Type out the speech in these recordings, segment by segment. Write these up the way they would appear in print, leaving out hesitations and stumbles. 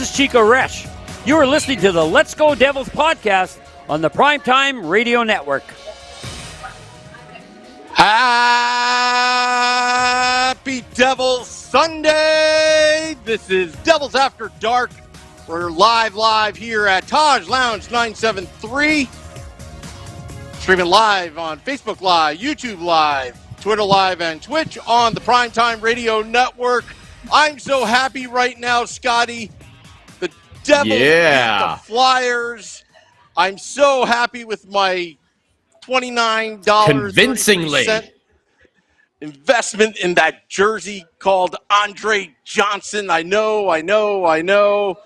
is Chico Resch. You are listening to the Let's Go Devils podcast on the Primetime Radio Network. Happy Devils Sunday! This is Devils After Dark. We're live here at Taj Lounge 973. Streaming live on Facebook Live, YouTube Live, Twitter Live, and Twitch on the Primetime Radio Network. I'm so happy right now, Scotty. The Devils beat the Flyers. I'm so happy with my $29 convincingly investment in that jersey called Andre Johnson. I know.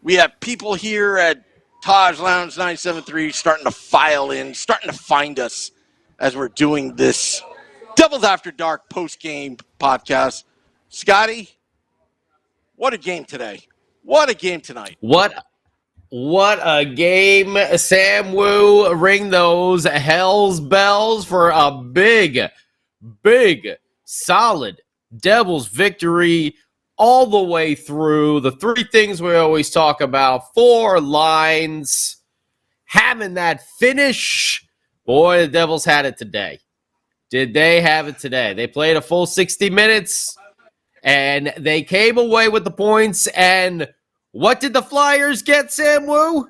We have people here at Taj Lounge 973 starting to file in, starting to find us as we're doing this Devils After Dark post-game podcast. Scotty, what a game today. What a game tonight. What a game. Sam Wu, ring those hell's bells for a big, solid Devils victory all the way through. The three things we always talk about, four lines, having that finish. Boy, the Devils had it today. Did they have it today? They played a full 60 minutes, and they came away with the points. And what did the Flyers get, Sam Wu?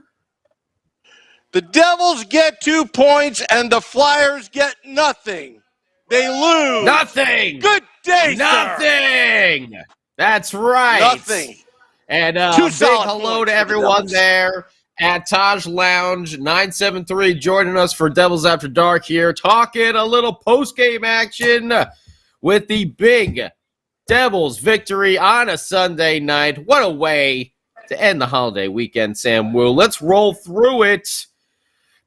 The Devils get 2 points, and the Flyers get nothing. They lose. Nothing. Good day, Nothing. Sir. That's right. Nothing. And big hello to everyone there at Taj Lounge 973 joining us for Devils After Dark here, talking a little post-game action with the big Devils victory on a Sunday night. What a way to end the holiday weekend, Sam Wu. Let's roll through it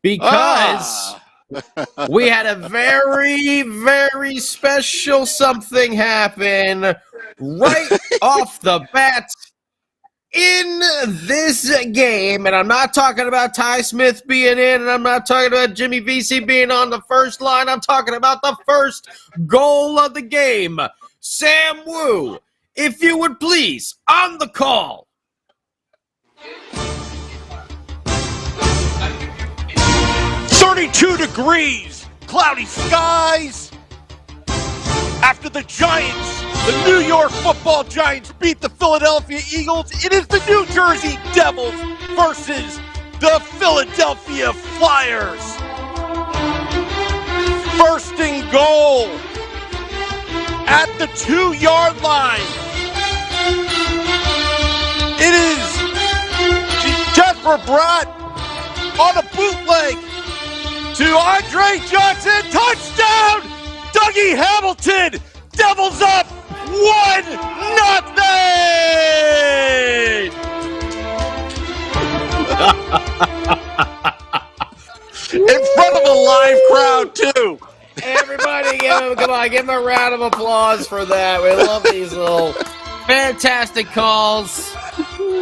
because we had a very, very special something happen right off the bat in this game. And I'm not talking about Ty Smith being in, and I'm not talking about Jimmy Vesey being on the first line. I'm talking about the first goal of the game. Sam Wu, if you would please, on the call. 32 degrees, cloudy skies. After the Giants, the New York Football Giants beat the Philadelphia Eagles, it is the New Jersey Devils versus the Philadelphia Flyers. First and goal at the 2-yard line. It is Jesper Bratt on a bootleg to Andre Johnson. Touchdown! Dougie Hamilton! Devils up 1-0! In front of a live crowd, too. Everybody give him a round of applause for that. We love these little fantastic calls.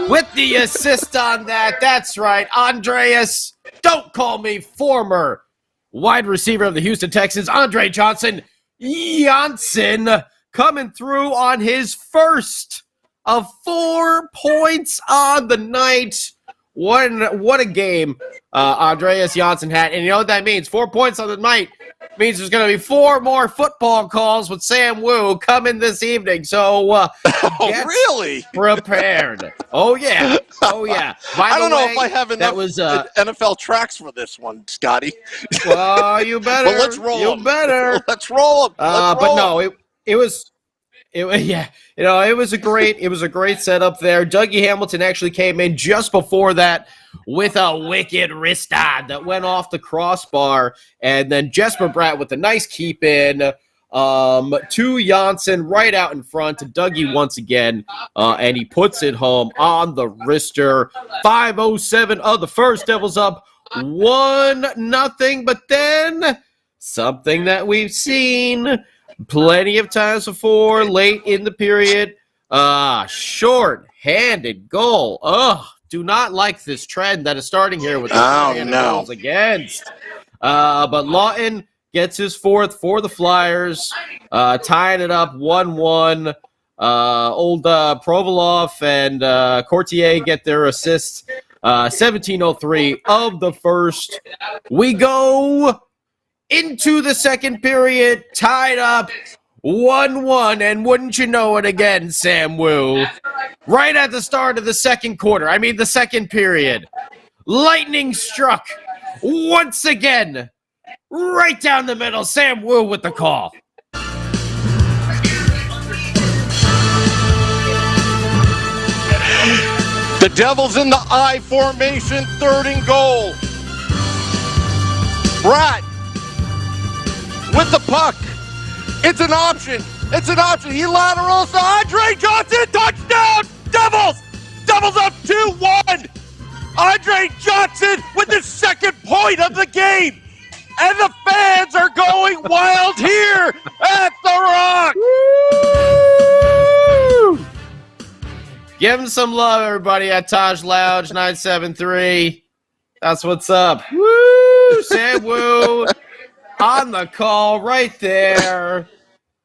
With the assist on that, that's right, Andreas, don't call me former wide receiver of the Houston Texans, Andre Johnson, coming through on his first of 4 points on the night. What a game Andreas Janssen had. And you know what that means? 4 points on the night means there's going to be 4 more football calls with Sam Wu coming this evening. So get really? prepared. Oh, yeah. I don't know if I have enough NFL tracks for this one, Scotty. Well, you better. But let's roll You them. better. Let's roll them. But no, it was a great setup there. Dougie Hamilton actually came in just before that with a wicked wrist that went off the crossbar, and then Jesper Bratt with a nice keep in to Janssen right out in front to Dougie once again, and he puts it home on the wrister. 5:07 of the first, Devils up 1-0, but then something that we've seen plenty of times before, late in the period. Short-handed goal. Do not like this trend that is starting here with the short-handed goals against. But Lawton gets his fourth for the Flyers, tying it up 1-1. Old Provolov and Courtier get their assists. 17:03 of the first. We go into the second period, tied up 1-1, and wouldn't you know it again, Sam Wu, right at the start of the second period, lightning struck once again, right down the middle. Sam Wu with the call. The Devils in the I formation, 3rd and goal. Bratt with the puck. It's an option. He laterals to Andre Johnson. Touchdown, Devils! Devils up 2-1. Andre Johnson with the second point of the game. And the fans are going wild here at the Rock. Woo! Give him some love, everybody, at Taj Lounge 973. That's what's up. Woo! Sam Wu on the call right there.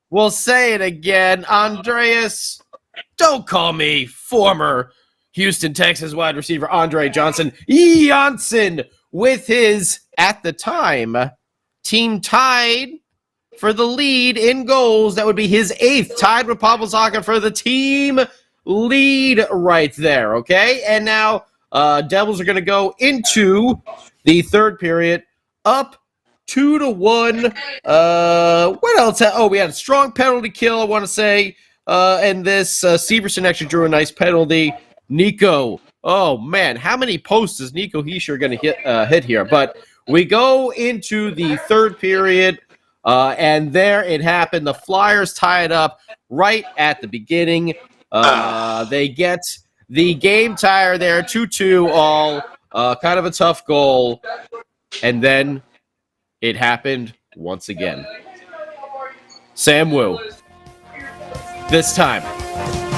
We'll say it again. Andreas, don't call me former Houston Texans wide receiver Andre Johnson. Janssen with his, at the time, team tied for the lead in goals. That would be his 8th, tied with Pavel Zacha for the team lead right there, okay? And now Devils are going to go into the third period up 2-1. What else? We had a strong penalty kill, I want to say. And this Severson actually drew a nice penalty. Nico, oh man, how many posts is Nico Hischier going to hit here? But we go into the third period, and there it happened. The Flyers tie it up right at the beginning. They get the game tire there, 2-2 all. Kind of a tough goal. And then it happened once again. Sam Wu. This time,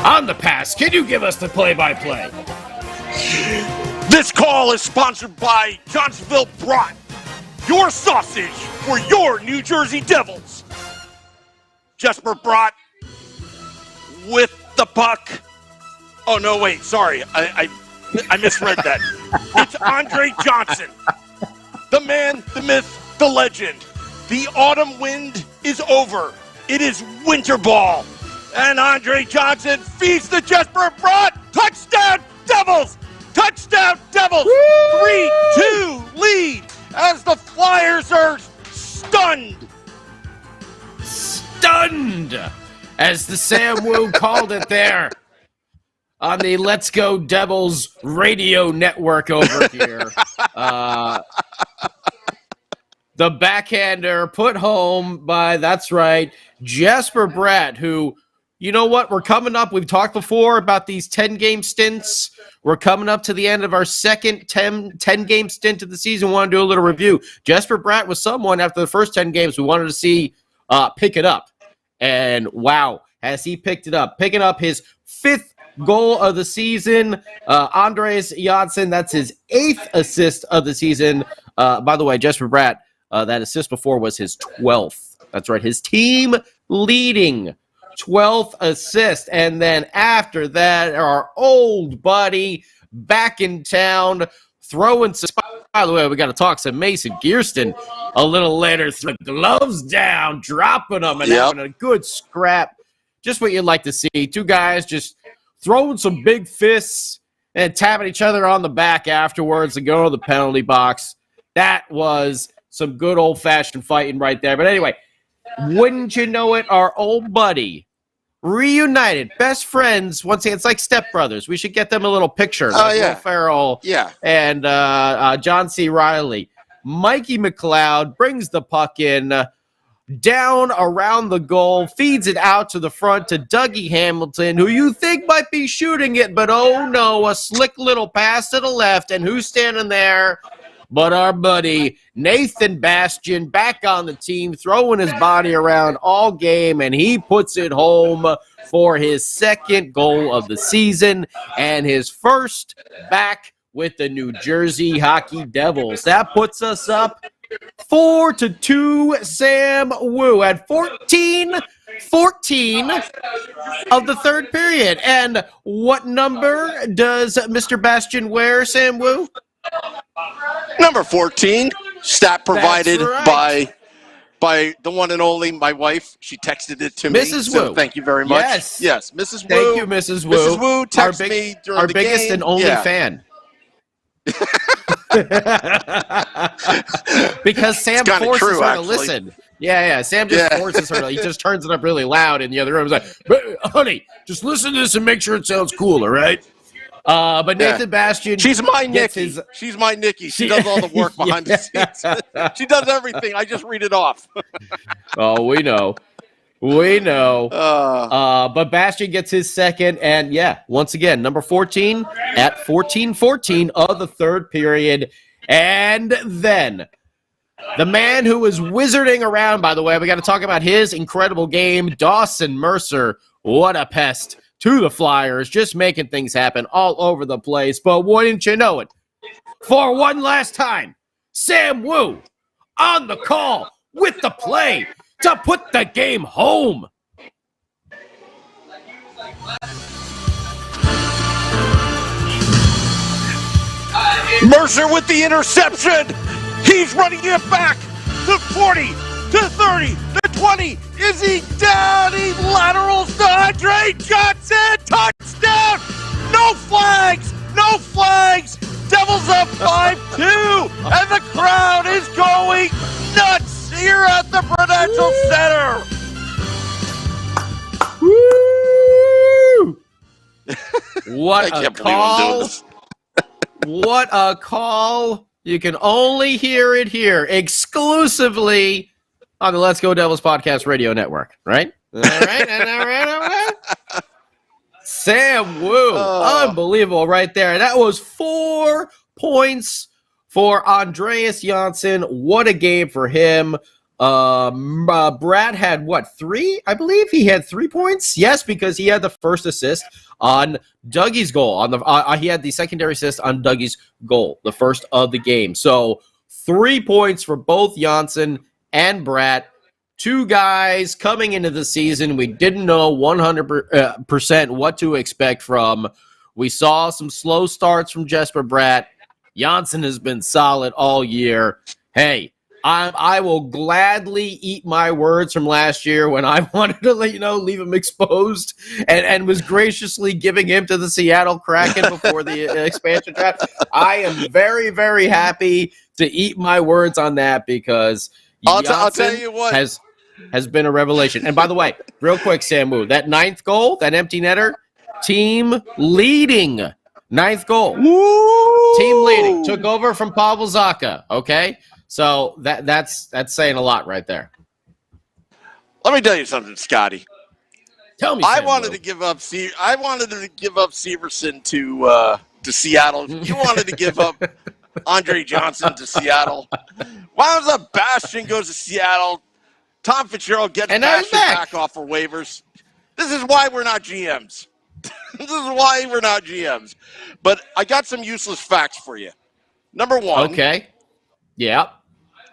on the pass, can you give us the play-by-play? This call is sponsored by Johnsonville Brat, your sausage for your New Jersey Devils. Jesper Bratt with the puck. Oh, no, wait, sorry. I misread that. It's Andre Johnson. The man, the myth, the legend. The autumn wind is over. It is winter ball. And Andre Johnson feeds the Jesper Bratt. Touchdown, Devils! Touchdown, Devils! 3-2 lead as the Flyers are stunned. Stunned, as the Sam Wu called it there on the Let's Go Devils radio network over here. The backhander put home by, that's right, Jesper Bratt, who, you know what, we're coming up. We've talked before about these 10-game stints. We're coming up to the end of our second 10-game stint of the season. We want to do a little review. Jesper Bratt was someone after the first 10 games we wanted to see pick it up. And wow, has he picked it up. Picking up his 5th goal of the season. Andreas Janssen, that's his 8th assist of the season. By the way, Jesper Bratt, that assist before was his 12th. That's right, his team leading 12th assist. And then after that, our old buddy back in town throwing some. By the way, we got to talk some Mason Gearston a little later. Throw gloves down, dropping them, and having a good scrap. Just what you'd like to see. Two guys just throwing some big fists and tapping each other on the back afterwards and going to the penalty box. That was some good old-fashioned fighting right there. But anyway, wouldn't you know it, our old buddy reunited, best friends. Once again, it's like stepbrothers. We should get them a little picture. Like Will Ferrell, and John C. Reilly. Mikey McLeod brings the puck in, down around the goal, feeds it out to the front to Dougie Hamilton, who you think might be shooting it, but oh no, a slick little pass to the left, and who's standing there but our buddy Nathan Bastian, back on the team, throwing his body around all game, and he puts it home for his 2nd goal of the season and his first back with the New Jersey Hockey Devils. That puts us up 4-2. Sam Wu at 14 14 of the third period. And what number does Mr. Bastian wear, Sam Wu? Number 14. Stat provided right. by the one and only my wife. She texted it to me. Mrs. So Wu. thank you very much. Yes, Mrs. Wu. Thank you, Mrs. Wu. Mrs. Wu texted me during our the biggest game. and only fan. Because Sam forces her to listen. Yeah. Sam just forces her to. He just turns it up really loud in the other room. He's like, honey, just listen to this and make sure it sounds cool, all right? But Nathan Bastian. She's my Nikki. She's my Nikki. She does all the work behind the scenes. She does everything. I just read it off. Oh, we know. But Bastian gets his second. And, once again, number 14 at 14-14 of the third period. And then the man who is wizarding around, by the way, we got to talk about his incredible game, Dawson Mercer. What a pest to the Flyers, just making things happen all over the place. But wouldn't you know it? For one last time, Sam Wu on the call with the play to put the game home. Mercer with the interception. He's running it back to 40, to 30, to 20. Is he down? He laterals to Andre Johnson. Touchdown. No flags. No flags. Devils up 5-2. And the crowd is going nuts here at the Prudential Center. Woo! What a call. What a call. You can only hear it here exclusively on the Let's Go Devils Podcast Radio Network, right? All right. Sam Wu, unbelievable right there. That was 4 points for Andreas Janssen. What a game for him. Brad had, 3? I believe he had 3 points. Yes, because he had the first assist on Dougie's goal. He had the secondary assist on Dougie's goal, the first of the game. So 3 points for both Janssen and Brad. 2 guys coming into the season we didn't know 100% what to expect from. We saw some slow starts from Jesper Bratt. Janssen has been solid all year. Hey, I will gladly eat my words from last year when I wanted to leave him exposed and was graciously giving him to the Seattle Kraken before the expansion draft. I am very, very happy to eat my words on that because I'll tell you what has been a revelation. And by the way, real quick, Sam Wu, that 9th goal, that empty netter, team leading 9th goal. Woo! Team leading. Took over from Pavel Zacha, okay? So that's saying a lot right there. Let me tell you something, Scotty. Tell me. I wanted to give up Severson to Seattle. You wanted to give up Andre Johnson to Seattle. Why does Bastian goes to Seattle? Tom Fitzgerald gets Bastian back off for waivers. This is why we're not GMs. But I got some useless facts for you. Number 1. Okay. Yeah.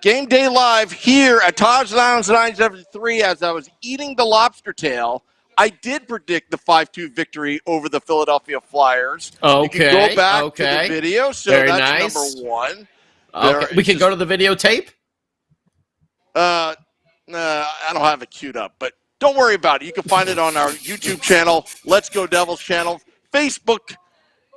Game Day Live here at Taj Lounge 973 as I was eating the lobster tail. I did predict the 5-2 victory over the Philadelphia Flyers. Okay. You can go back to the video. So very that's nice. Number 1. Okay. We can go to the videotape? I don't have it queued up, but don't worry about it. You can find it on our YouTube channel, Let's Go Devils channel, Facebook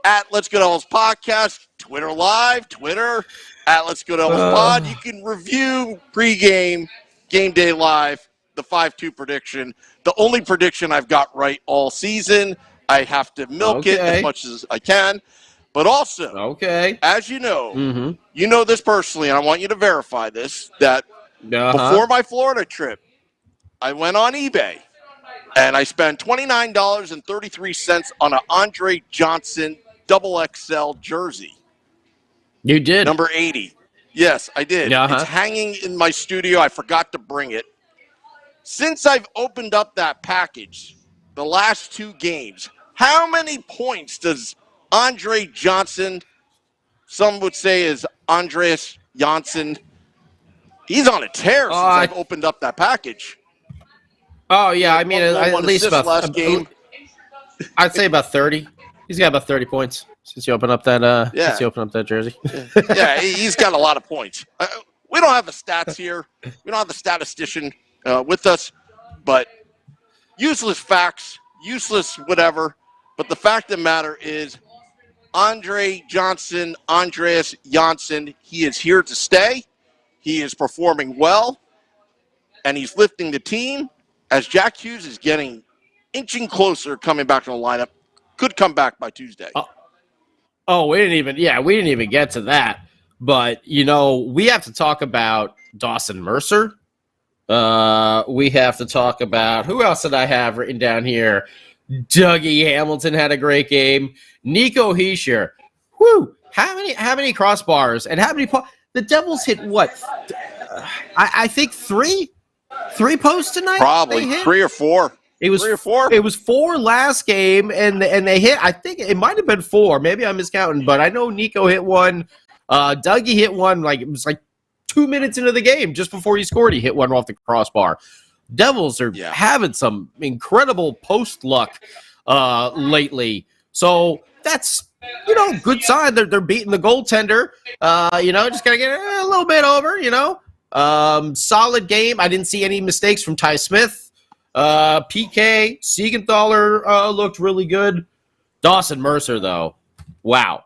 at Let's Go Devils Podcast, Twitter Live, Twitter at Let's Go Devils Pod. You can review pregame, Game Day Live, the 5-2 prediction. The only prediction I've got right all season. I have to milk it as much as I can. But also, as you know, you know this personally, and I want you to verify this, that before my Florida trip, I went on eBay, and I spent $29.33 on an Andre Johnson XXL jersey. You did? Number 80. Yes, I did. It's hanging in my studio. I forgot to bring it. Since I've opened up that package, the last 2 games, how many points does Andre Johnson, some would say is Andreas Janssen, he's on a tear since I've opened up that package. Oh yeah, I mean at least about last game. I'd say about 30. He's got about 30 points since you open up that. Since you open up that jersey. Yeah, he's got a lot of points. We don't have the stats here. We don't have the statistician with us, but useless facts, useless whatever. But the fact of the matter is, Andreas Janssen, he is here to stay. He is performing well, and he's lifting the team as Jack Hughes is inching closer, coming back to the lineup. Could come back by Tuesday. We didn't even get to that. But, we have to talk about Dawson Mercer. We have to talk about, who else did I have written down here? Dougie Hamilton had a great game. Nico Hischier. Whew. How many crossbars and how many the Devils hit what? I think three posts tonight? Probably 3 or 4. It was 3 or 4. It was 4 last game, and they hit. I think it might have been 4. Maybe I'm miscounting, but I know Nico hit one. Dougie hit one. It was 2 minutes into the game, just before he scored. He hit one off the crossbar. Devils are having some incredible post luck lately, so that's good sign. They're beating the goaltender. Just gotta get a little bit over. Solid game. I didn't see any mistakes from Ty Smith. PK Siegenthaler looked really good. Dawson Mercer, though, wow,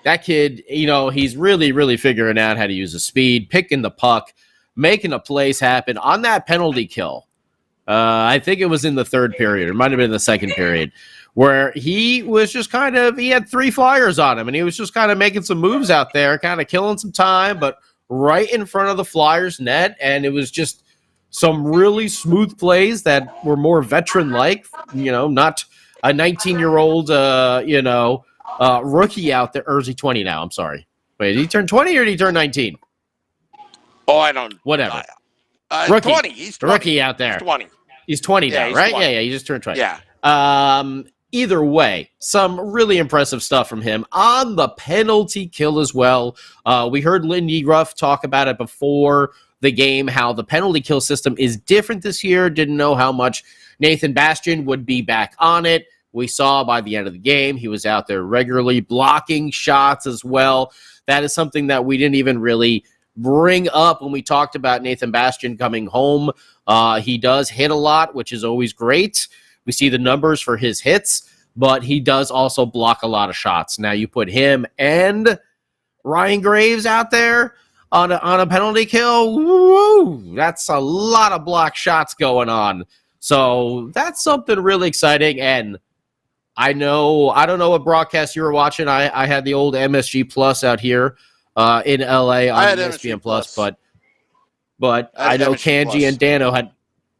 that kid, he's really, really figuring out how to use his speed, picking the puck, making a plays happen on that penalty kill. I think it was in the third period. It might have been the second period, where he was just he had 3 flyers on him, and he was just kind of making some moves out there, kind of killing some time, but right in front of the Flyers net, and it was just some really smooth plays that were more veteran-like, not a 19-year-old, rookie out there. Or is he 20 now? I'm sorry. Wait, did he turn 20 or did he turn 19? Oh, I don't. Whatever. Rookie. 20. He's 20. Rookie out there. He's 20. He's 20 now, right? 20. Yeah, he just turned 20. Yeah. Either way, some really impressive stuff from him on the penalty kill as well. We heard Lindy Ruff talk about it before the game, how the penalty kill system is different this year. Didn't know how much Nathan Bastian would be back on it. We saw by the end of the game, he was out there regularly blocking shots as well. That is something that we didn't even really bring up when we talked about Nathan Bastian coming home. He does hit a lot, which is always great. We see the numbers for his hits, but he does also block a lot of shots. Now you put him and Ryan Graves out there on a penalty kill. Woo, that's a lot of block shots going on. So that's something really exciting. And I don't know what broadcast you were watching. I had the old MSG Plus out here in LA on ESPN Plus, but I know Kanji and Dano had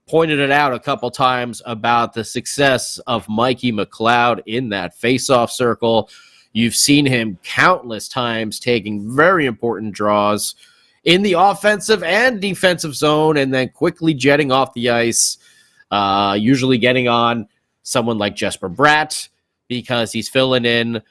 pointed it out a couple times about the success of Mikey McLeod in that face-off circle. You've seen him countless times taking very important draws in the offensive and defensive zone and then quickly jetting off the ice, usually getting on someone like Jesper Bratt because he's filling in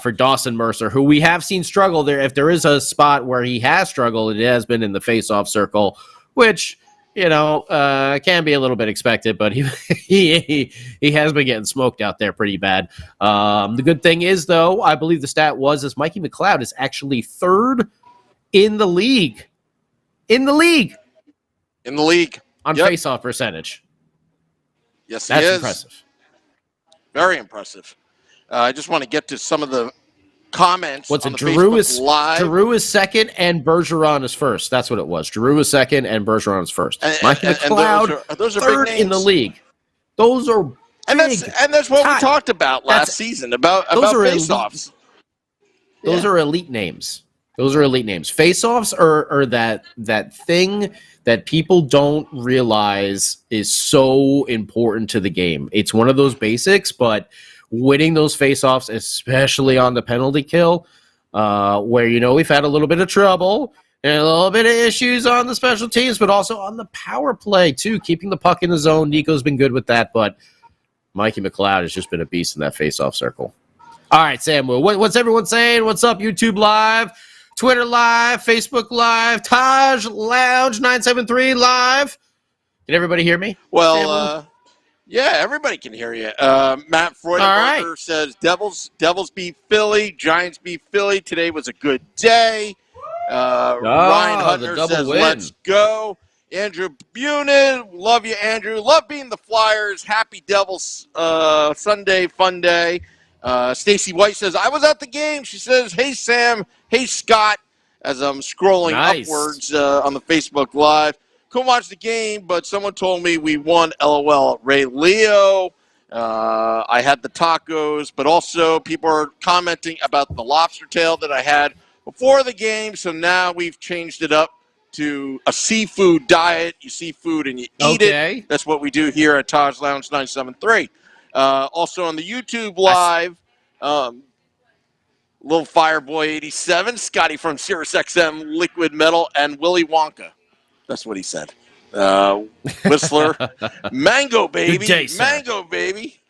for Dawson Mercer, who we have seen struggle there. If there is a spot where he has struggled, it has been in the face-off circle, which can be a little bit expected, but he has been getting smoked out there pretty bad. The good thing is, though, I believe the stat was Mikey McLeod is actually third in the league. On face-off percentage. Yes, that's he is. Impressive. Very impressive. I just want to get to some of the comments. What's on it? the Facebook Live. Giroux is second and Bergeron is first. That's what it was. Giroux is second and Bergeron is first. Mikey McLeod, those are third big names in the league. Those are big. And that's what we talked about last season about face-offs. Those are elite names. Face-offs are that thing that people don't realize is so important to the game. It's one of those basics, but winning those face-offs, especially on the penalty kill, where, we've had a little bit of trouble and a little bit of issues on the special teams, but also on the power play, too, keeping the puck in the zone. Nico's been good with that, but Mikey McLeod has just been a beast in that face-off circle. All right, Sam, what's everyone saying? What's up, YouTube Live, Twitter Live, Facebook Live, Taj Lounge 973 Live? Can everybody hear me? Well, Yeah, everybody can hear you. Matt Freudenberger says, Devils beat Philly, Giants beat Philly. Today was a good day. Ryan Hutner says, let's go. Andrew Bunin, love you, Andrew. Love being the Flyers. Happy Devils Sunday, fun day. Stacy White says, I was at the game. She says, hey, Sam. Hey, Scott. As I'm scrolling upwards on the Facebook Live. Couldn't watch the game, but someone told me we won. LOL. Ray Leo. I had the tacos, but also people are commenting about the lobster tail that I had before the game. So now we've changed it up to a seafood diet. You see food and you eat it. That's what we do here at Taj Lounge 973. Also on the YouTube Live, Little Fireboy 87, Scotty from Sirius XM, Liquid Metal, and Willy Wonka. That's what he said. Whistler, Mango Baby, day, Mango Baby.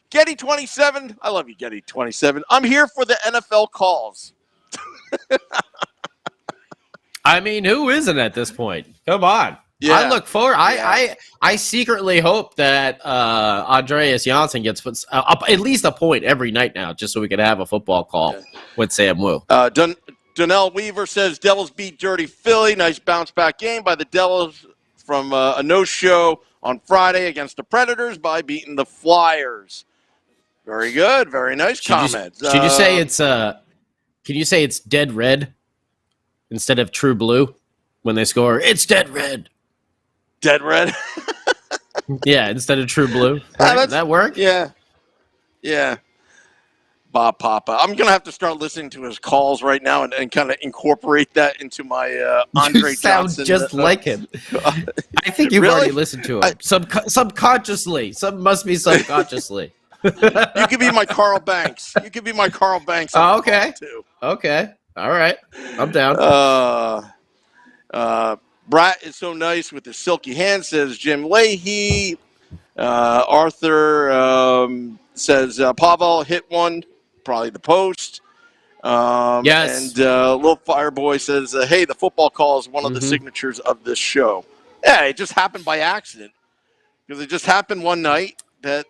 Getty 27, I love you, Getty 27. I'm here for the NFL calls. I mean, who isn't at this point? Come on. Yeah. I look forward. I secretly hope that Andreas Janssen gets at least a point every night now, just so we could have a football call with Sam Wu. Donnell Weaver says, Devils beat Dirty Philly. Nice bounce-back game by the Devils from a no-show on Friday against the Predators by beating the Flyers. Very good. Very nice comments. Should you say it's can you say it's dead red instead of true blue when they score? It's dead red. Dead red? Yeah, instead of true blue. Right? Does that work? Yeah. Yeah. Bob Papa. I'm going to have to start listening to his calls right now and kind of incorporate that into my Andre you sound Johnson. Just like him. I think you've already listened to him. Subconsciously. Must be subconsciously. You could be my Carl Banks. You could be my Carl Banks. Oh, okay. Too. Okay. All right. I'm down. Brat is so nice with his silky hand, says Jim Leahy. Arthur says Pavel hit one, probably the post. Yes. And Little Fireboy says, hey, the football call is one of the signatures of this show. Yeah, it just happened by accident. Because it just happened one night that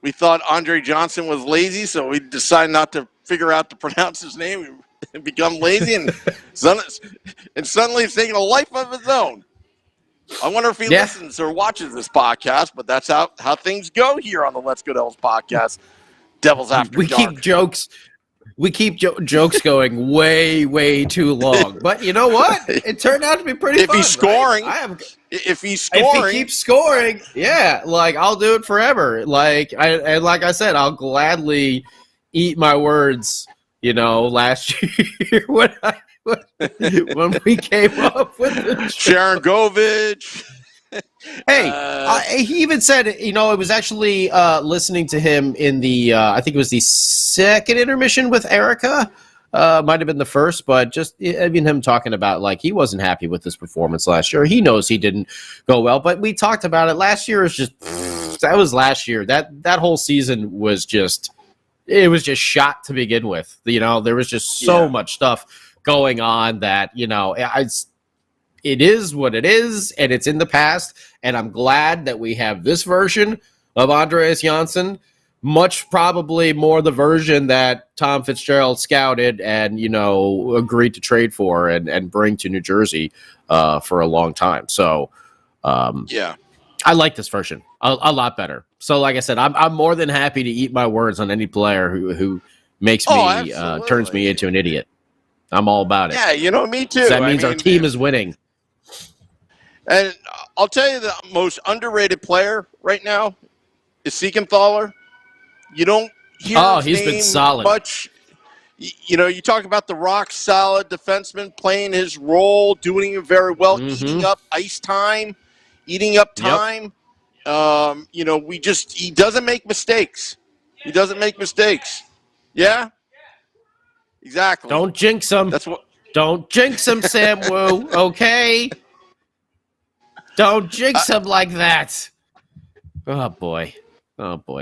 we thought Andre Johnson was lazy, so we decided not to figure out to pronounce his name and become lazy, and suddenly it's taking a life of its own. I wonder if he listens or watches this podcast, but that's how things go here on the Let's Go Devils podcast. Devils After Dark. We keep jokes going way, way too long. But you know what? It turned out to be pretty fun. He's scoring, if he keeps scoring, yeah, like I'll do it forever. Like I said, I'll gladly eat my words. You know, last year when we came up with the Sharon Govich. Hey, he even said, you know, it was actually listening to him in the, I think it was the second intermission with Erica. Might have been the first, but just, I mean, him talking about, like, he wasn't happy with his performance last year. He knows he didn't go well, but we talked about it. Last year was just, that was last year. That whole season was just, it was just shot to begin with. You know, there was just so much stuff going on that, you know, it is what it is, and it's in the past, and I'm glad that we have this version of Andreas Janssen, much probably more the version that Tom Fitzgerald scouted and, you know, agreed to trade for and bring to New Jersey for a long time. So, I like this version a lot better. So, like I said, I'm more than happy to eat my words on any player who makes me turns me into an idiot. I'm all about it. Yeah, you know, me too. So that means our team is winning. And I'll tell you the most underrated player right now is Siegenthaler. You don't hear his name been solid. Much. You know, you talk about the rock-solid defenseman playing his role, doing it very well, eating up ice time, eating up time. Yep. You know, he doesn't make mistakes. He doesn't make mistakes. Yeah? Exactly. Don't jinx him. Don't jinx him, Sam Wu, okay? Don't jinx him like that. Oh, boy,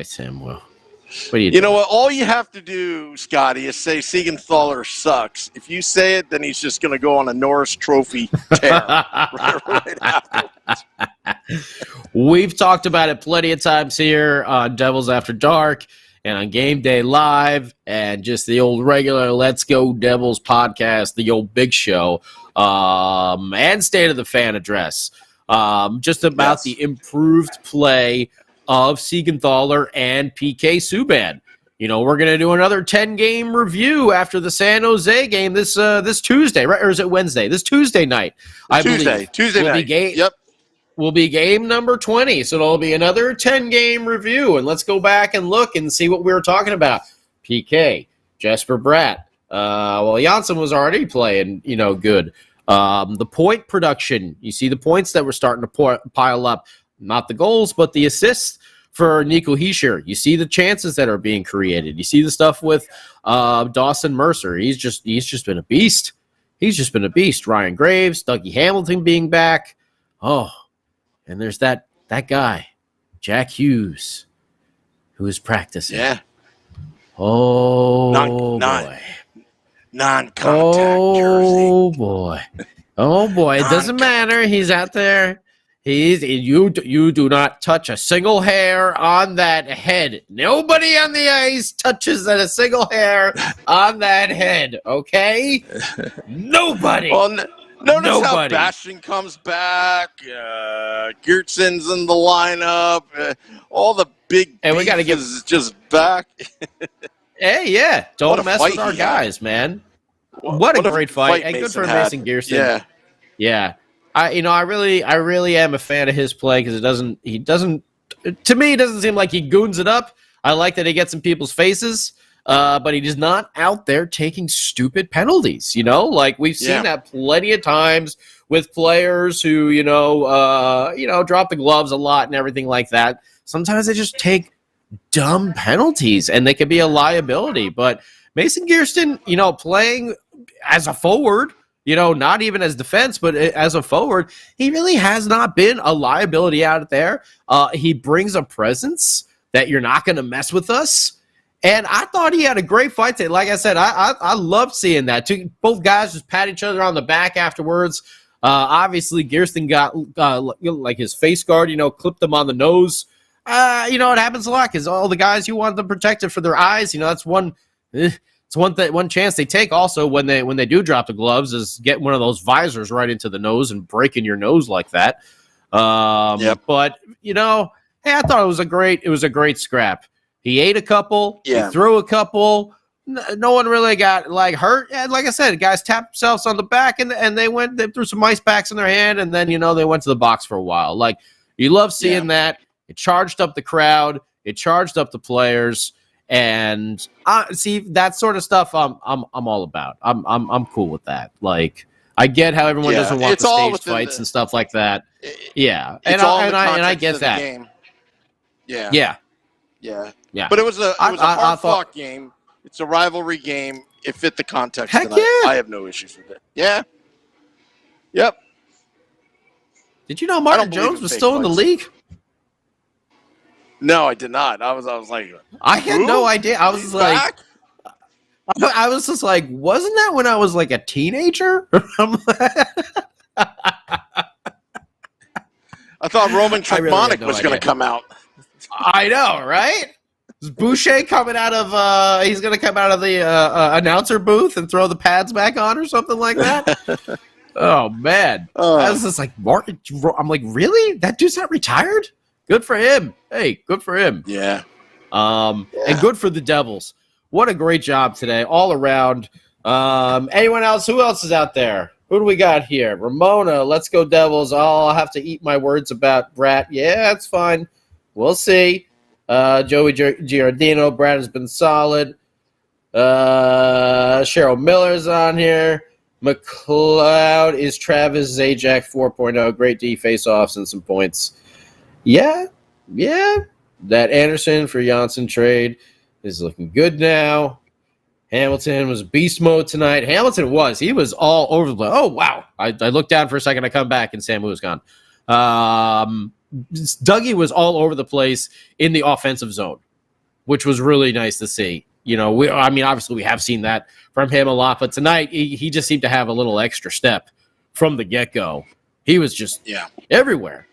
Sam Wu. What are you doing? You know what? All you have to do, Scotty, is say Siegenthaler sucks. If you say it, then he's just going to go on a Norris Trophy tear right afterwards. We've talked about it plenty of times here on Devils After Dark and on Game Day Live and just the old regular Let's Go Devils podcast, the old big show, and State of the Fan address. Just about the improved play of Siegenthaler and PK Subban. You know, we're going to do another 10-game review after the San Jose game this Tuesday, right? Or is it Wednesday? This Tuesday night, I believe. Tuesday night. Yep. Will be game number 20, so it'll be another 10-game review, and let's go back and look and see what we were talking about. PK, Jesper Bratt. Janssen was already playing, good. The point production, you see the points that were starting to pile up. Not the goals, but the assists for Nico Hischier. You see the chances that are being created. You see the stuff with Dawson Mercer. He's just been a beast. He's just been a beast. Ryan Graves, Dougie Hamilton being back. Oh, and there's that guy, Jack Hughes, who is practicing. Yeah. Oh, boy. Non-contact jersey. Oh, boy. It doesn't matter. He's out there. You do not touch a single hair on that head. Nobody on the ice touches a single hair on that head, okay? Nobody. Well, notice how Bastian comes back. Geertsen's in the lineup. All the big and we got to give is just back. Hey, yeah. Don't mess with our guys, man. What a great fight. And good for Mason Geertsen. Yeah. I really am a fan of his play because to me, it doesn't seem like he goons it up. I like that he gets in people's faces, but he is not out there taking stupid penalties, like we've seen that plenty of times with players who, drop the gloves a lot and everything like that. Sometimes they just take dumb penalties and they can be a liability, but Mason Geertsen, playing as a forward, not even as defense, but as a forward, he really has not been a liability out there. He brings a presence that you're not going to mess with us. And I thought he had a great fight today. Like I said, I loved seeing that. Both guys just pat each other on the back afterwards. Obviously, Geertsen got like his face guard, clipped him on the nose. It happens a lot because all the guys, you want them protected for their eyes. That's one... It's one chance they take also when they do drop the gloves is get one of those visors right into the nose and breaking your nose like that. But hey, I thought it was a great scrap. He ate a couple, he threw a couple. No one really got hurt. And like I said, the guys tapped themselves on the back and they threw some ice packs in their hand and then they went to the box for a while. Like you love seeing that. It charged up the crowd. It charged up the players. And see that sort of stuff I'm all about. I'm cool with that. Like I get how everyone doesn't want the stage fights and stuff like that. I get that. Game. Yeah. But it was a hard-fought game. It's a rivalry game. It fit the context. Heck tonight. yeah. I have no issues with it. Yeah. Yep. Did you know Martin Jones was still in the league? No, I did not. I was like, I had no idea. I was like, I was just like, wasn't that when I was like a teenager? I thought Roman Tremonic was going to come out. I know, right? Is Boucher coming out of? He's going to come out of the announcer booth and throw the pads back on or something like that. Oh man, I was just like, Martin. I'm like, really? That dude's not retired? Good for him. Hey, good for him. Yeah. And good for the Devils. What a great job today, all around. Anyone else? Who else is out there? Who do we got here? Ramona, Let's Go Devils. I'll have to eat my words about Bratt. Yeah, that's fine. We'll see. Joey Giardino. Bratt has been solid. Cheryl Miller's on here. McLeod is Travis Zajac 4.0. Great D face-offs and some points. Yeah. That Anderson for Janssen trade is looking good now. Hamilton was beast mode tonight. Hamilton was. He was all over the place. Oh, wow. I looked down for a second. I come back, and Samu was gone. Dougie was all over the place in the offensive zone, which was really nice to see. Obviously we have seen that from him a lot, but tonight he just seemed to have a little extra step from the get-go. He was just everywhere.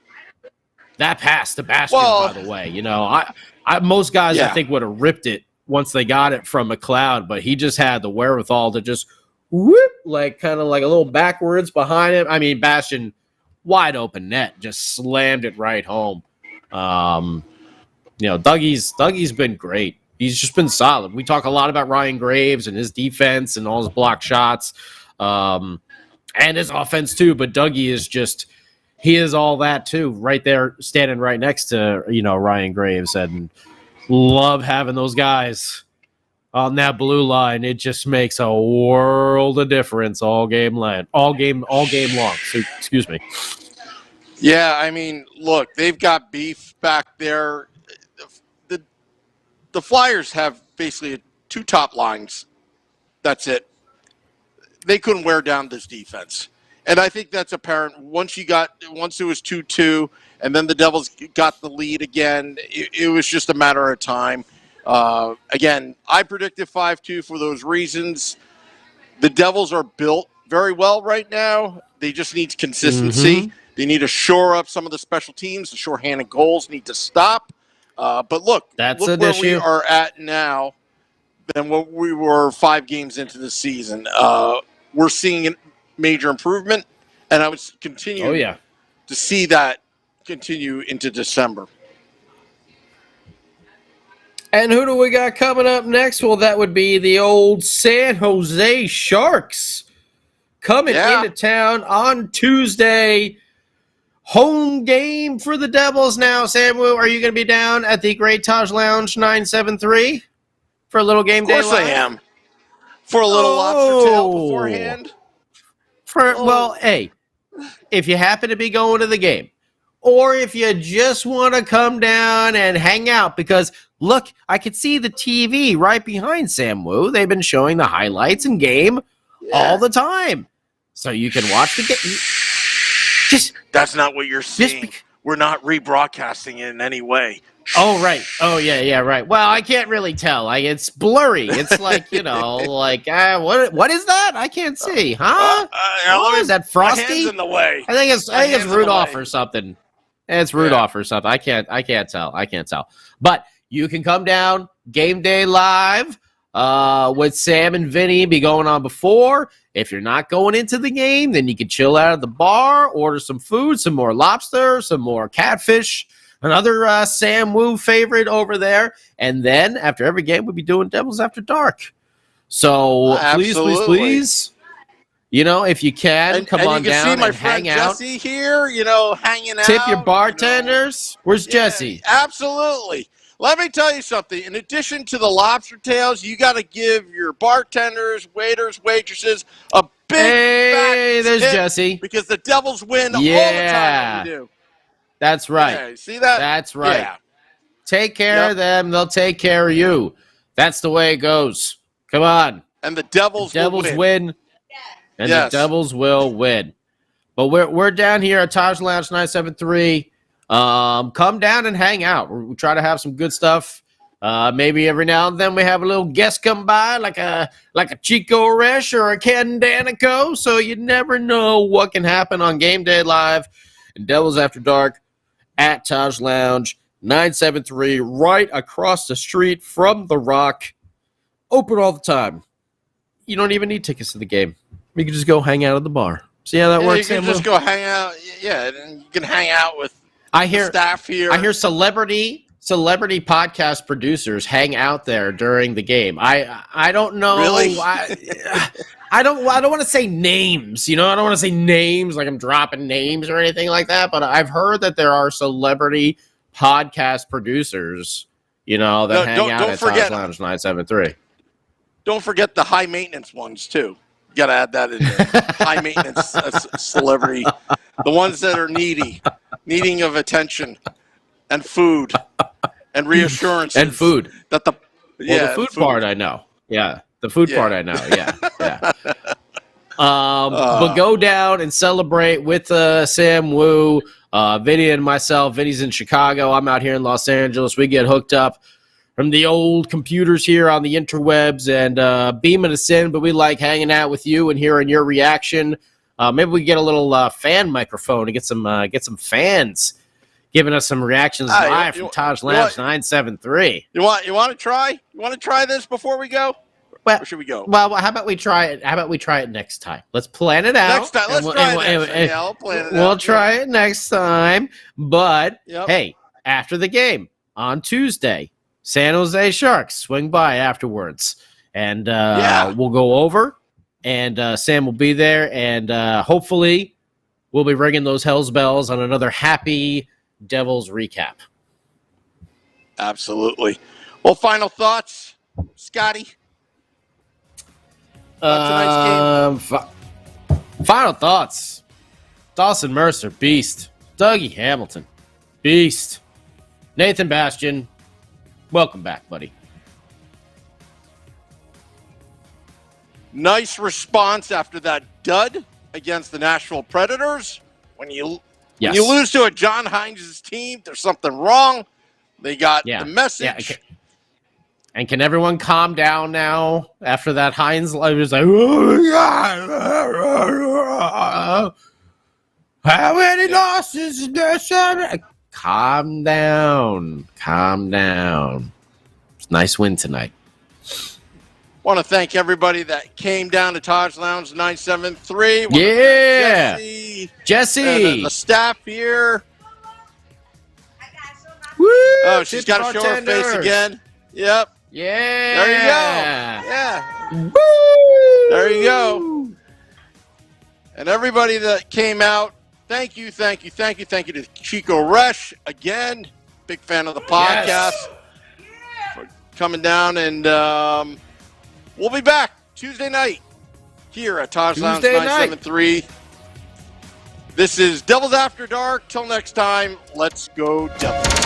That pass to Bastion, by the way, most guys I think would have ripped it once they got it from McLeod, but he just had the wherewithal to just whoop, kind of like a little backwards behind him. I mean, Bastion, wide open net, just slammed it right home. Dougie's been great. He's just been solid. We talk a lot about Ryan Graves and his defense and all his block shots, and his offense too. But Dougie is he is all that too, right there, standing right next to Ryan Graves, and love having those guys on that blue line. It just makes a world of difference all game long. So, excuse me. Yeah, I mean, look, they've got beef back there. The Flyers have basically 2 top lines. That's it. They couldn't wear down this defense. And I think that's apparent once it was 2-2 and then the Devils got the lead again. It was just a matter of time. Again, I predicted 5-2 for those reasons. The Devils are built very well right now. They just need consistency. Mm-hmm. They need to shore up some of the special teams. The shorthanded goals need to stop. But look where issue. We are at now than what we were 5 games into the season. We're seeing a major improvement, and I would continue to see that continue into December. And who do we got coming up next? Well, that would be the old San Jose Sharks coming into town on Tuesday. Home game for the Devils now. Samu, are you going to be down at the Great Taj Lounge 973 for a little game day? Of course I am. For a little lobster tail beforehand. Well, hey, if you happen to be going to the game, or if you just want to come down and hang out, because look, I could see the TV right behind Sam Wu. They've been showing the highlights and game all the time. So you can watch the game. That's not what you're seeing. We're not rebroadcasting it in any way. Oh, right. Oh, yeah, right. Well, I can't really tell. It's blurry. It's like, what is that? I can't see. Huh? Is that Frosty? My hand's in the way. I think it's Rudolph or something. It's Rudolph or something. I can't tell. But you can come down, game day live, with Sam and Vinny be going on before. If you're not going into the game, then you can chill out at the bar, order some food, some more lobster, some more catfish, another Sam Wu favorite over there. And then after every game, we'll be doing Devils After Dark. So please, if you can, come on down and hang out. Jesse here, hanging out. Tip your bartenders. Where's Jesse? Absolutely. Let me tell you something. In addition to the lobster tails, you got to give your bartenders, waiters, waitresses a big fat there's tip Jesse. Because the Devils win all the time when we do. That's right. Okay, see that? That's right. Yeah. Take care of them. They'll take care of you. That's the way it goes. Come on. And the Devils will win. And the Devils will win. But we're down here at Taj Lounge 973. Come down and hang out. We try to have some good stuff. Maybe every now and then we have a little guest come by, like a Chico Resch or a Ken Danico. So you never know what can happen on Game Day Live and Devils After Dark at Taj Lounge 973, right across the street from The Rock. Open all the time. You don't even need tickets to the game. You can just go hang out at the bar. See how that works? You can just go hang out. Yeah, and you can hang out with staff here. I hear celebrity podcast producers hang out there during the game. I don't know. Really? I don't want to say names. I don't want to say names like I'm dropping names or anything like that. But I've heard that there are celebrity podcast producers, that hang out at Taj Lounge 973. Don't forget the high maintenance ones too. You got to add that in there. High maintenance celebrity, the ones that are needing of attention and food and reassurances and food. That the food part I know. Yeah, the food part I know. Yeah. But go down and celebrate with Sam Wu, Vinny and myself. Vinny's in Chicago. I'm out here in Los Angeles. We get hooked up from the old computers here on the interwebs and beaming us in, but we like hanging out with you and hearing your reaction. Maybe we get a little fan microphone to get some fans giving us some reactions live from Taj Labs 973. You want to try? You want to try this before we go? Well, or should we go? Well, how about we try it? How about we try it next time? Let's plan it out. Next time, let's try it. Yeah, I'll plan it out. We'll try it next time. But hey, after the game on Tuesday, San Jose Sharks swing by afterwards, and we'll go over. And Sam will be there, and hopefully we'll be ringing those Hell's bells on another happy Devils recap. Absolutely. Well, final thoughts, Scotty? Tonight's game. Final thoughts. Dawson Mercer, beast. Dougie Hamilton, beast. Nathan Bastian, welcome back, buddy. Nice response after that dud against the Nashville Predators. When you lose to a John Hines' team, there's something wrong. They got the message. Yeah. And can everyone calm down now after that Hines live is like, how many losses is there? Calm down. It's a nice win tonight. Want to thank everybody that came down to Taj Lounge 973. Yeah. Jesse. And the staff here. Woo, oh, she's got to show her face again. Yep. Yeah. There you go. Yeah. Woo. There you go. And everybody that came out, thank you to Chico Resch again. Big fan of the podcast. For coming down, and we'll be back Tuesday night here at Taj Lounge 973. This is Devils After Dark. Till next time, let's go Devils.